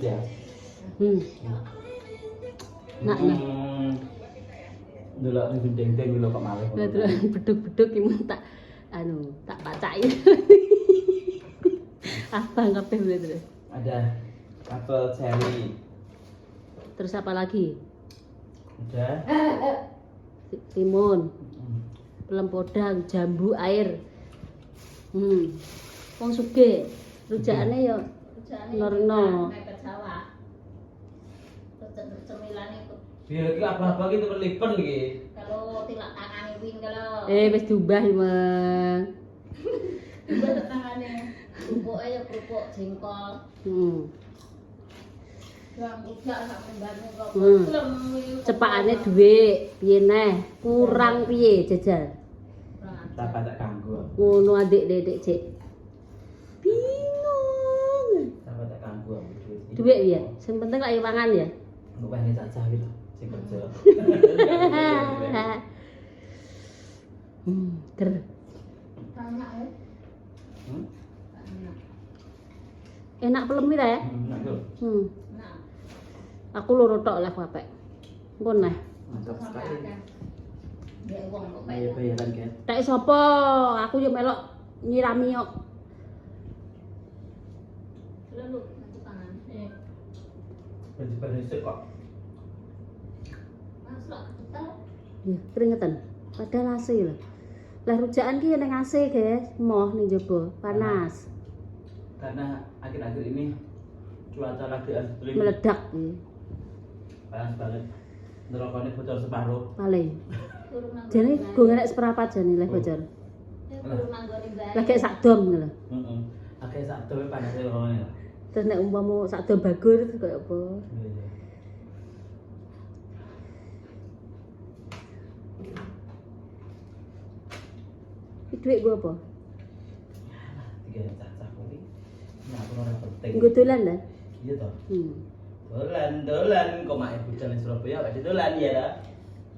Ya. Nak. Delok ning dendeng lho kok malih. Beduk-beduk iki tak tak pacaki. Abang kabeh terus. Ada apel cherry. Terus apa lagi? Udah. Timun. Lempodang, jambu air. Wong sugih. Rujakane ya norno. Biar iki apa-apa gitu perlipen iki. Kalau tilak tangane win kalau. Wis diubah Mang. Tilak tangane. Kerupuk aja kerupuk jengkol. Yang ujak sak membane kok. Cepakane dhuwit, piye neh? Kurang piye jajal? Tak pacak kanggo. Ngono adik-adik Cik. Bingung. Tak pacak kanggo Dhuwit piye? Sing penting lek mangan ya. Untuk wene cacah gitu sing kerja. Ger. Banyak ya. Enak pelem ta ya? Enak tuh. Nah, Aku loro tok lah apik. Engko neh. Mantap sekali. dia uang kok Iya bayar. bayaran kan. Tek sapa? Aku yo melok nyirami kok. Lalu nanti tangan. Baju-baju sik kok. Masuk kita. Ya, keringetan. Padahal AC lho. Lah rujakan ki ning AC, guys. Moh ning jaba, panas. Karena akhir-akhir ini cuaca lagi ekstrim. Meledak iki. Panas banget. Nerokone bocor separuh. Paling. Turun nang. Jane go ngenek seprapat jane leh bocor. Turun nang gone bae. Lah kayak sak dom ngono lho. Heeh. Akeh sak dewe panase ngene. Terus nek umpama sak dom bagur terus koyo apa? Iya. Iki dhuwit gua apa? Tiga cacah kuwi. Nah, aku ora penting. Nggo dolan ta? Iya toh. Dolan. Kok mak ibu jalan Surabaya gak dolan ya ta?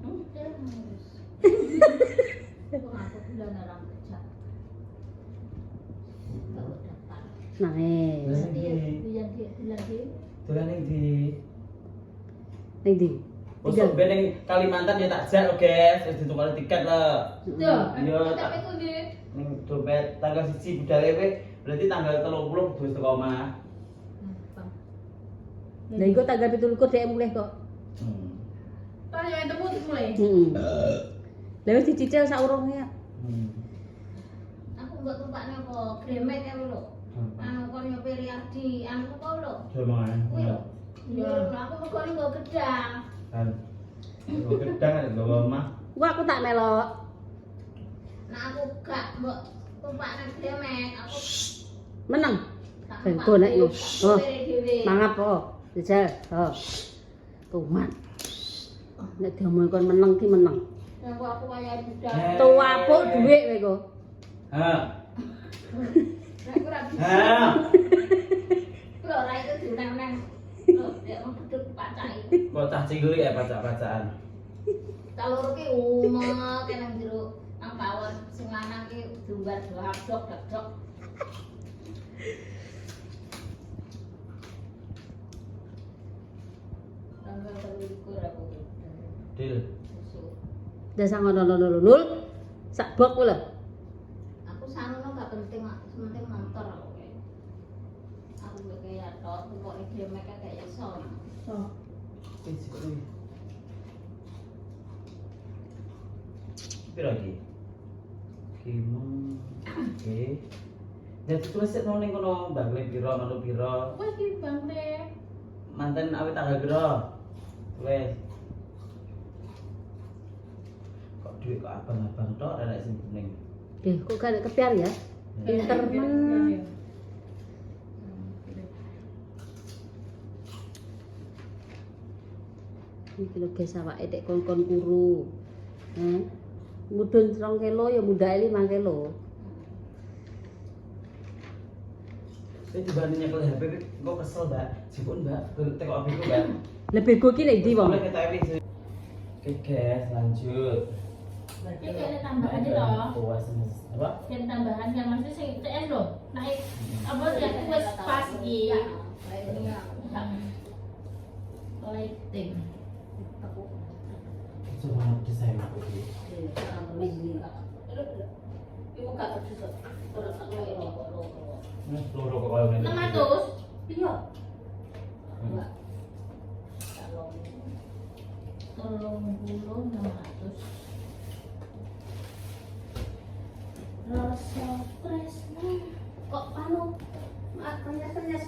Aku bulan orang kerja. Kalau dapat. Nice. Dia bulan dia. Dolan ning di Ning ndi? Bosok ben ning Kalimantan ya tak jak lho, guys. Wis ditukar tiket lah. Iya, Tapi itu dia. ning dompet tanggal 1 budale kowe berarti tanggal 30 wis teko omah. Lah iku tanggal 17 dhek mulih kok. Tanya yang temu mulai. Lah wis dicicil saurunge. Aku enggak tumpaknya apa gremet ya lho. Anu kon nyopiri Ardi, anu kok lho. Cuman. Kuwi lho. Iya, aku megone nggo gedang. Kan. Kok gedang ada bawa omah. Wah aku tak melok. Nah aku gak mbok tumpaknya gremet, aku Menang. tak Bengko nek yo. Oh. dhewe. Mangap kok. Jajal. Oh. Tuman. Nek diomong kon meneng ki meneng. Aku kaya budak. Tuapuk dhuwit kowe kok. Ha. Nek ora bisa. Ha. Lho ora itu diunang-unang. Lho, ya mau gedut pacai. Kok tak cingguli ya pacak-pacakan. Talur ki umek nang jero nang pawon sing lanang ki dumbar dok. Tanggal 23 aku. Dil. Dasa ngono lul. Sak bok lho. Aku sanono gak penting, penting motor aku. Aku gak kayak tok, kok iki mereka kayak iso. Wis kuwi. Piro iki? Kimong. Oke. Jadi tulis sik nang kono bangle piro, ngono piro. Wes iki bangle. Manten awet tanggal piro? Wes. Kok duit kok abang-abang tok ora sing kuning. Kok gak kepiar ya? Pinter men. Iki lho guys awake dek kon-kon kuru. Mudhun 2 kilo ya mudhae 5 kilo. Saya juga nyekel HP kok kesel, Mbak. Sipun, Mbak. Tekok HP ku, Mbak. Lebih gue ki nek ndi wong? Boleh kita ini. Oke, guys, lanjut. Ini kayaknya tambahan aja loh. Puas apa? Yang tambahan yang maksudnya sing TS loh. Naik apa ya wes pas iki. gak lighting. Aku Coba desain aku iki. Ibu gak bisa. Terus aku Loro kok koyo ngene. 600. Iya. Enggak. Tolong puluh 600. Rasa tresno kok anu kenyas-kenyas.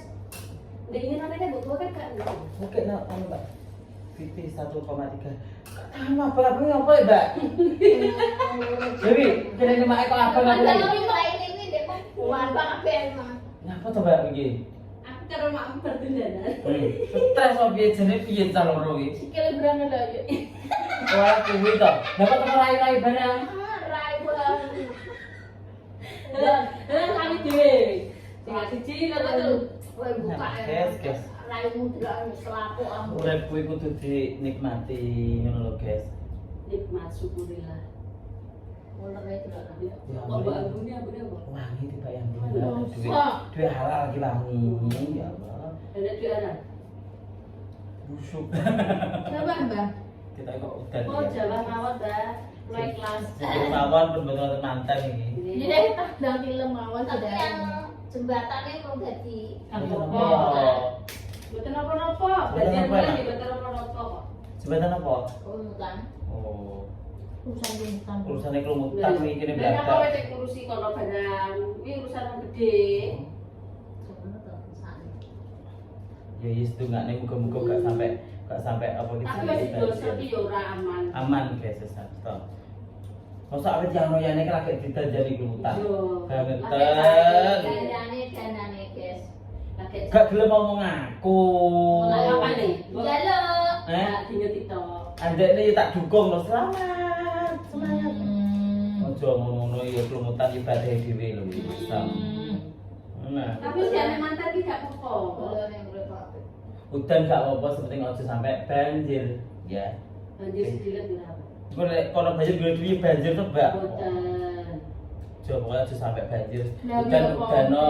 Dingin namanya butuh kan gak? Oke, nah, Mbak. VT 1,3. Kamu apa ya, Mbak? Dewi, kira ini mak kok apa Ada lagi? yang lain ini deh, kuat banget emang. Ngapa to, Mbak iki? Aku karo mak berdolanan. Stres kok piye jenenge piye ta loro iki? Sikile berani lho. Ora kuwi to. Dapat teko rai-rai barang. Rai banget. Kami dhewe. Sing siji karo telu. Kowe buka Kes. raimu delok selaku ambu. Urip kuwi kudu dinikmati ngono lho, guys. Nikmat syukurillah. Mulai delok. Ya, Kok mbak ambune apa? wangi tiba yang Aduh, duit. sok. Duit halal lagi wangi. Ya Allah. Ada di arah. Busuk. Coba, Mbak. Kita kok udan. Oh, Jawa mawon, Mbak. Mulai kelas. Sikil mawon pun betul mantan iki. Jadi kita sedang film mawon tapi yang jembatannya mau jadi Betul apa? apa? Betul apa-apa. Belajar mulai betul apa-apa kok. Jembatan apa? urutan Oh, urusan urutan. urusannya kelumutan iki kene Lah apa belakang. wis ngurusi kono barang. Kuwi urusan wong gede. Sebenarnya tuh urusan. Ya yes dungane muga-muga gak sampai apa gitu. Tapi wis dosa iki ya ora aman. Aman guys, sesat. Masa awet yang royane kan lagi ditanjani kelumutan. Yo. Bangetan. Danane guys. Lagi Gak gelem ngomong aku. mulai apa nih? Halo. Eh, Dino TikTok. andekne tak dukung lho, selamat. Semangat. Hmm. Ojo ngono-ngono ya kelumutan ibadah dhewe lho iki. Sam. Nah, Tapi si ane mantan iki gak apa-apa. Kalau yang berapa? udan gak apa-apa, sepenting ojo sampai banjir, ya. Banjir sedilet berapa? Kalau banjir duwe banjir tuh, Mbak. Boten. Coba aja sampai banjir. Lah, Udan iya, kok. udan no.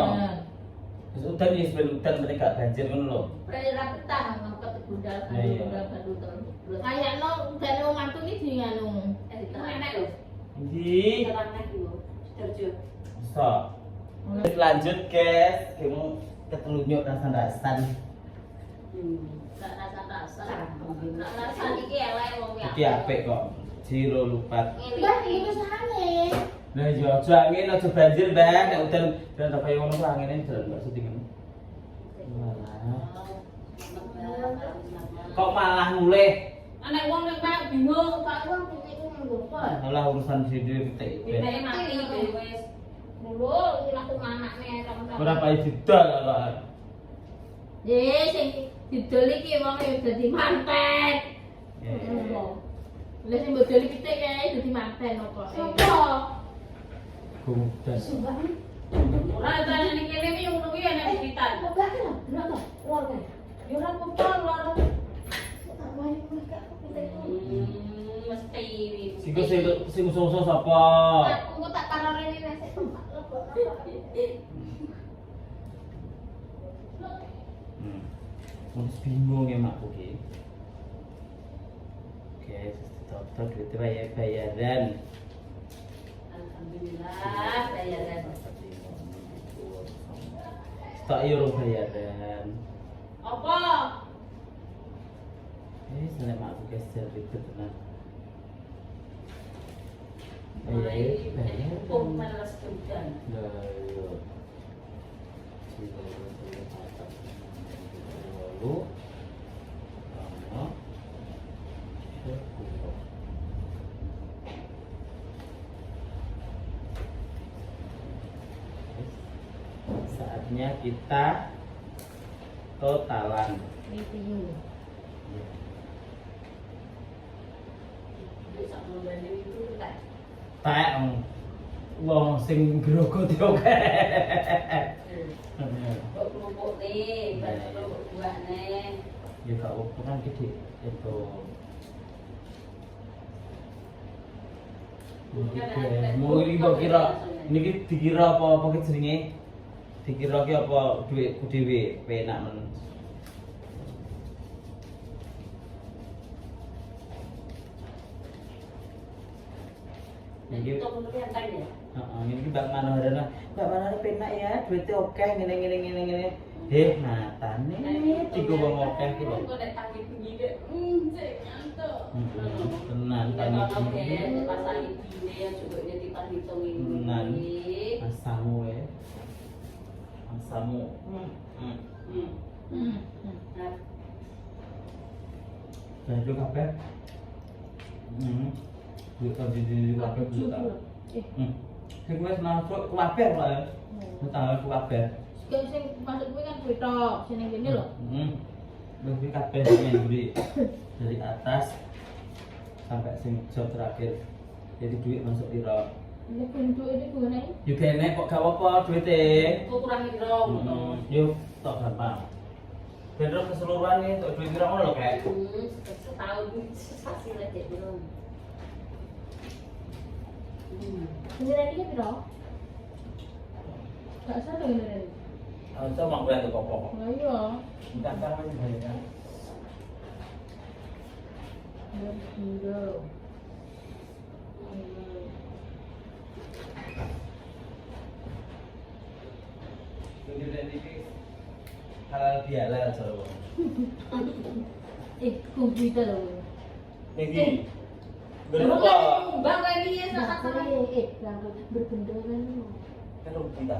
Terus udan ya sebelum udan penting gak banjir ngono lho. Perayaan petang ngangkat gundal Nah, iya. gundal baru terus. Kayak no dan wong mantu iki di nganu. Itu enak lho. Ndi? Terang nek lho. Sidoarjo. So. Lanjut, guys. Kamu ketelunyuk rasan-rasan. Gak rasa-rasa. Gak rasa iki elek wong ya. Iki apik kok. Jiro lupat. Mbak, iki usahane. Lah yo aja angin aja banjir, Mbak. Nek udan dan apa yang ngono angine jalan gak sedih ngono. Kok malah mulih? Anak wong nek mak bingung, Pak wong iki nganggo apa? Malah urusan video pitik. diteke mati wis. Dulu langsung anaknya teman-teman. Ora payu didol kok. Ye, sing didol iki wong ya dadi manten. Ya. Lah sing mbok doli pitik kae dadi manten apa? Sopo? Gumudan. Ora tane ning kene iki ngono kuwi ana sekitar. Kok gak kena? Delok to, luar kae. Yo ora apa-apa loro. Tak wae kuwi gak pitik. Mesti. Sing sing usah sapa? Aku tak taruh rene nasi tempat. Terus bingung ya makku ki. Oke, tetap duit bayaran. Alhamdulillah bayaran. Tak euro bayaran. Apa? Selama makku guys jadi tenan. Mulai Bayar. pemeras hujan. Lah yo. Lalu sama saatnya kita totalan. Review. Bisa membeli itu enggak. Tak wong sing grogoti oke. Kok kelompok nih, baru kelompok buah nih. Ya gak apa kan gede itu. Mau ini kok kira niki dikira apa ki jenenge? Dikira ki apa dhuwitku dhewe penak men. Iki Itu bener enteng ya. heeh, iki Mbak Manoharana. Mbak Manoharana penak ya, duitnya oke ngene. Matane tiga wong oke ki lho. Kok nek tangi bengi dek. Cek nyantuk. Tenan tani iki. Pas lagi bine ya juga jadi pas hitung Tenan. ini. Asamu ya. Asamu. Nah, itu kabeh. Duit di kabeh juta. Sing wis masuk kabeh kok ya. Tanggal kabeh. Sing masuk kuwi kan kuwi tok, sing kene lho. Lebih kabeh yang dari atas sampai sing jauh terakhir. Jadi duit masuk di rok. Ini bentuk ini gimana? Yuk kene kok gak apa duitnya. Kok kurang hidro. Yuk tok gampang. Bener keseluruhan nih, untuk duit kira ngono lho kayak. Setahun sesasi lah dek belum. Ini tadi kan biro? Gak sadar ini tadi. Coba gue tuh pokok. Nah iya. Bukan sekarang masih banyak kan. Duit dari halal bihalal selalu. Komputer loh. Niki. Berapa? Bang ini ya saat berbenda kan. Kan kita.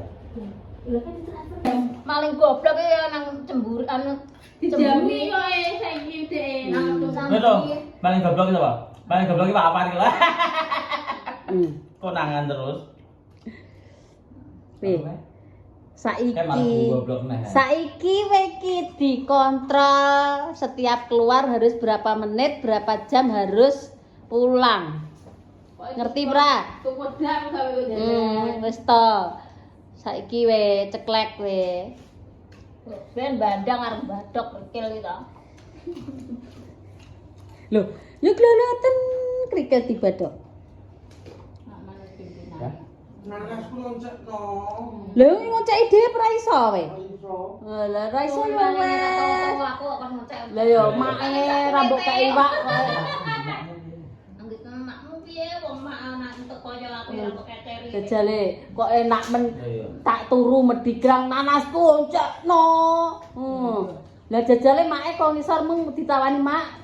Lah kan transfer. Maling goblok ya nang cemburu anu Dijami kok saiki deh. nang Betul. Paling goblok itu apa? Paling goblok itu apa nih lah? Konangan terus. Pi. Kayak malah Saiki. goblok nah. Saiki weki dikontrol setiap keluar harus berapa menit, berapa jam harus pulang. Ngerti, Pra? Kepodang gawe kok Wis to. Saiki we ceklek we. ben bandang arep badok kerikil gitu. Lho, yo gloloten krikil dibadok. Nak manut Ya. pimpinan. Nanas ku loncekno. Lho, ngonceki dhewe ora iso we. Iso. Lah ora iso yo Mana we. tahu aku akan ngecek. Lah yo make rambut kaya iwak kowe. Anggit makmu piye wong mak anak entuk kaya aku ya kok keteri. Jajale kok enak men Iya. tak turu medigrang nanasku oncekno. Lah jajale make kok ngisor mung ditawani mak,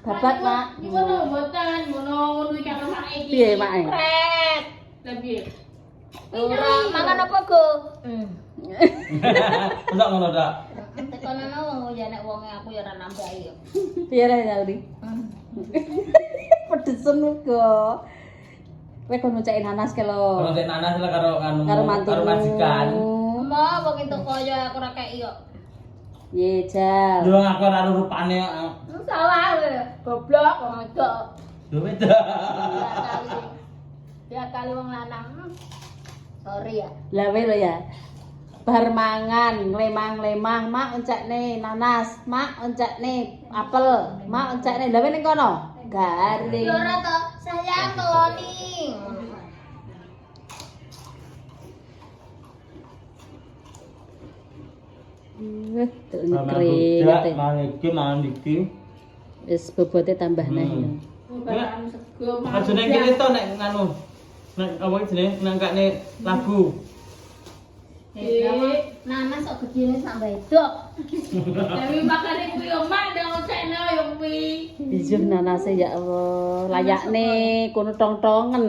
babat mak. Gimana mboten ngono iki karo saiki. Piye make? Pret. Lah piye? Ora mangan apa go? Enggak ngono dak. Tekonono wong ya nek wonge aku ya ora nambahi yo. Piye ra Yauri? Pedesen uga. Kowe kon ngeceki nanas ke Kalau lho. saya nanas lah karo anu Karo mantu. karo majikan. Mau wong entuk kaya aku ora kei yo. Ye jal. Yo aku ora rupane. Salah lho. Goblok wong wedok. Yo beda. Ya kali wong lanang. Sorry ya. Lah we lho ya. Bar mangan, nglemang-lemang, mak oncekne nanas, mak oncekne apel, mak oncekne. Lah we ning kono. Garing. Yo ora to, sayang keloni. Wah, tuk Mangan keringet. mangan iki mangan iki. Wis bobote tambah naik. Bahan sego Ajane kene to nek nganu. Nek apa jenenge nangkane lagu. Nanas kok gedene sak wedok. Tapi makane kuwi yo mak ndang ngocekno yo kuwi. Ijuh nanase ya Allah, layakne kono tong-tongen.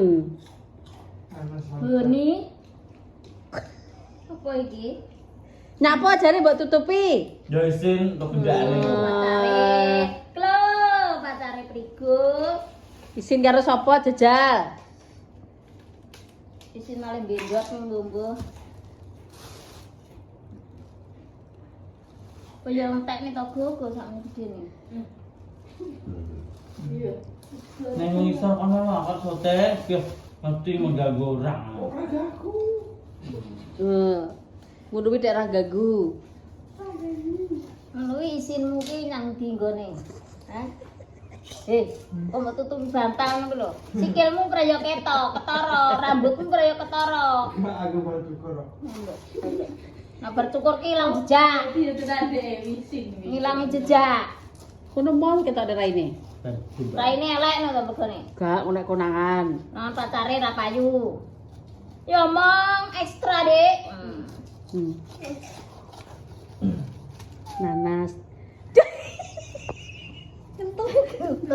Nanas. Boni. Apa iki? Nyapa jare mbok tutupi? Yo isin untuk bendane. Pacare. Klo, pacare prigo. Isin karo sapa jejal? Isin malah bendot mbumbu. Kaya entek nih togo sak gedene. Iya. Nek ngisor kono angkat sote, yo mesti mengganggu orang. Ora gaku. Ngono kuwi daerah gagu. Ngono isinmu ki nang ndi nggone? Hah? Kok mau tutupi bantal ngono lho. Sikilmu kaya ketok, ketara, rambutmu kaya ketara. Mak aku baru cukur. Nah bercukur ki ilang jejak. Iya tenan deh wisin. Ngilangi jejak. Kono mall ketok daerah ini. Dan Raine elek no to begone. Gak nek konangan. Nang pacare ra payu. Ya omong ekstra, Dik. Hmm. Nanas.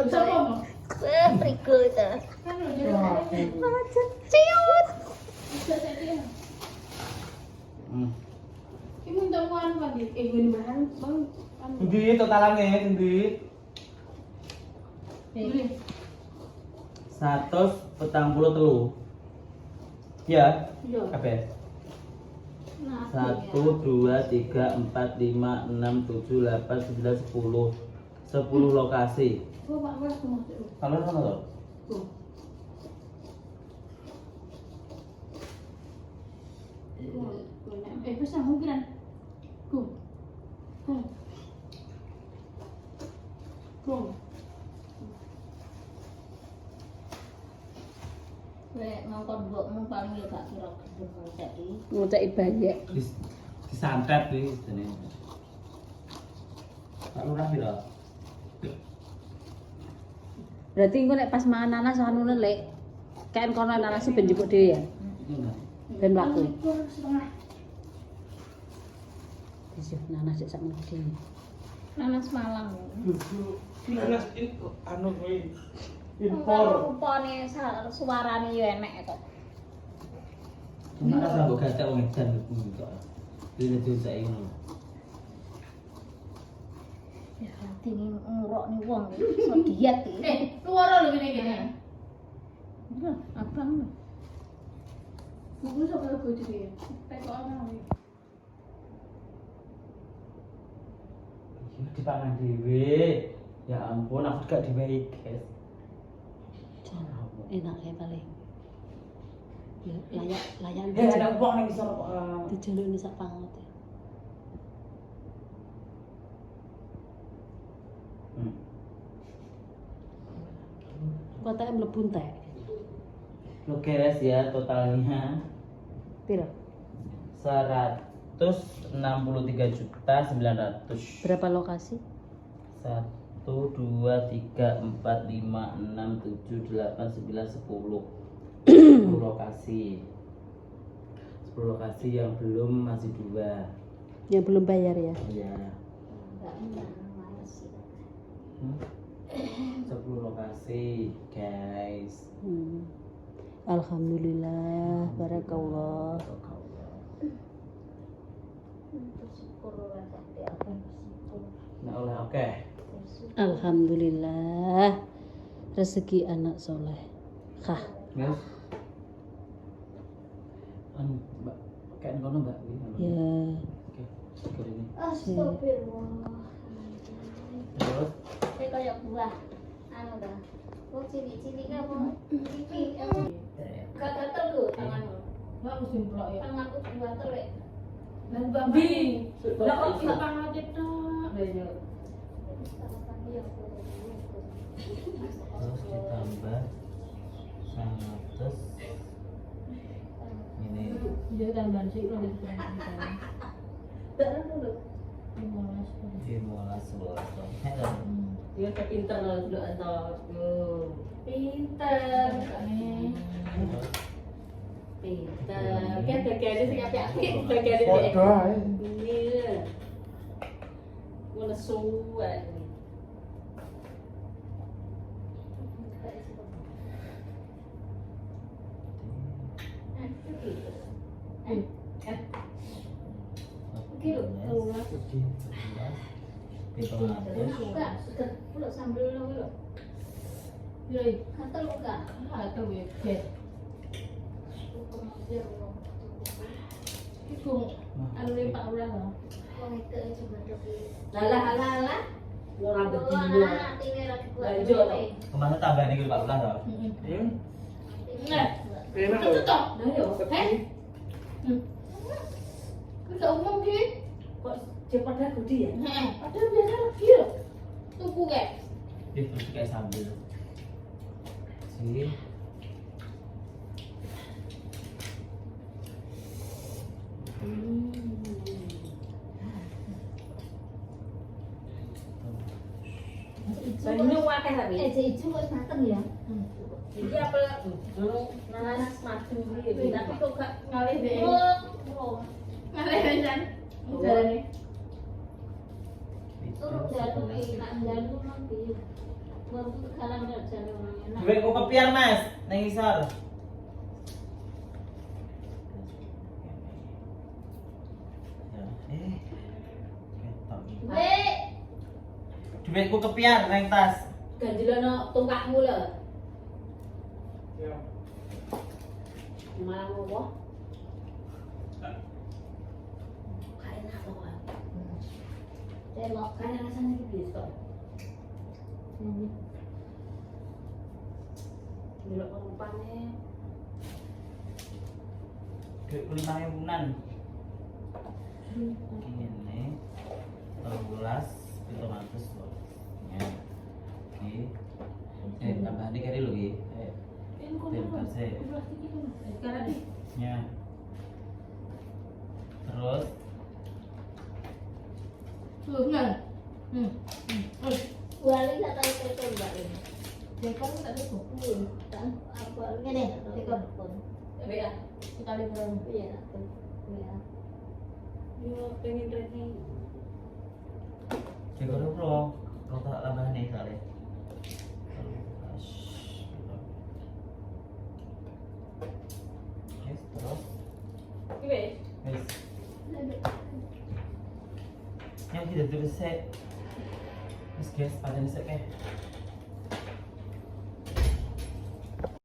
Siapa? Prigo itu. Kan lo jadi Ciut. bisa saya. Hmm. Ibu minta uang kan di gue bahan bang. Endi totalane endi? Beli. 143. Ya, Iya. kabeh. Nah, 1 2 3 4 5 6 7 8 9 10. 10 lokasi. Gua pak gua langsung masuk. Kalau ono to? Tuh. Bisa mungkin. Kum. Kum. Kum. Lek ngongkon mbokmu paling ya gak kira gedhe ngoceki. Ngoceki banyak. Disantet iki jenenge. Pak Lurah piro? Berarti engko nek pas mangan nanas anu lek kaen kono nanas ben njupuk dhewe ya. Ben mlaku. Setengah. Wis nanas sik sakmene dhewe. Nanas Malang. Duduk. Nanas anu kuwi. Impor. Rupane suarane yo enek kok. Cuma ora mbok gatek wong edan kok. Dene dosake ngono. Ya hati ngurokne wong iso diet iki. Luar lo gini. Abang lho. Buku sama gue juga. Teko orang. Iki dipangan dhewe. Ya ampun, aku gak diwehi, guys. Enak ya paling. Ya layak Ada uang ning isor kok. dijalukne sak pangot. Kotanya mlebu entek. Lo keres ya totalnya Piro? 163.900.000. Berapa lokasi? 1 2 3 4 5 6 7 8 9 10. 10 lokasi. 10 lokasi yang belum masih 2. Yang belum bayar ya. Iya. Enggak males sih. 10 lokasi, guys. Alhamdulillah, barakallah. Bersyukur ora sampe apa bersyukur. Nah, oleh oke. Alhamdulillah. Rezeki anak soleh. Kah. Yes. Mbak, kayak kono Mbak. Ya. Oke. Seger ini. Astagfirullah. Terus Kayak kayak buah. Anu dah. Kok cilik-cilik apa? Cilik. Gak gatel lho tanganmu. Nggak mesti pelok ya. Tanganku gatel lek. Dan babi. Lah kok kita pangat itu. terus ditambah 100 ini Dia tambahan sih kalau itu. Darah dulu. 15 wortel. Dia kepintar lah sudah antar. Pinter. Pintar. Kan bagiannya sing apik-apik, bagiannya Padha ae. Iya. Wala suwan. Suka, suka pula sambal lo lo. Yoi. Kata lo enggak? Atau ya. Itu anu ni Pak Ulah lah. Wong itu cuma tapi. Alah. Orang berdua. Ini lagi buat. Kemana tambah ini Pak Ulah toh? Nah, Enak itu lho. toh. Heh. Kita umum ki. Kok cepat dah gudi ya? Heeh. Padahal biasa lagi loh. Tuku kayak. Terus kayak sambal. Sini. Banyu akeh tapi. Ijo kok mateng ya. Iki apel nanas madu iki. Tapi kok gak Ngalih deh. Oh, Ngalih Jan. Jalane. turun jalur nak jalur nanti. Baru sekarang nggak jalur enak. Duit ku kepiar mas, nang isor. Ketok. Weh, Duitku kepiar nang tas. ganjelono tungkakmu lho. Ya. Malah ngopo? Kayak enak kok. celok. Kayak rasanya iki biasa. Delok penumpangnya. Duitku 5.000-an. Ini 13 itu mantus loh. Ya. Oke. Tambah nih kali lo ki. Ini kok Terima kasih. plastik itu. Sekarang nih. Ya. Terus Tuh, ngal. Wali tak tahu telepon mbak ini. Dekor tak ada kok. Kan apa ini telepon. Tapi ya, Sekali berapa? Iya, tak ya. yo pengen training. jago bro. Kau tak tambah nih kali. Yes, terus. Iki wis. Wis. Yang tidak tulis set. Wis guys, pada nih set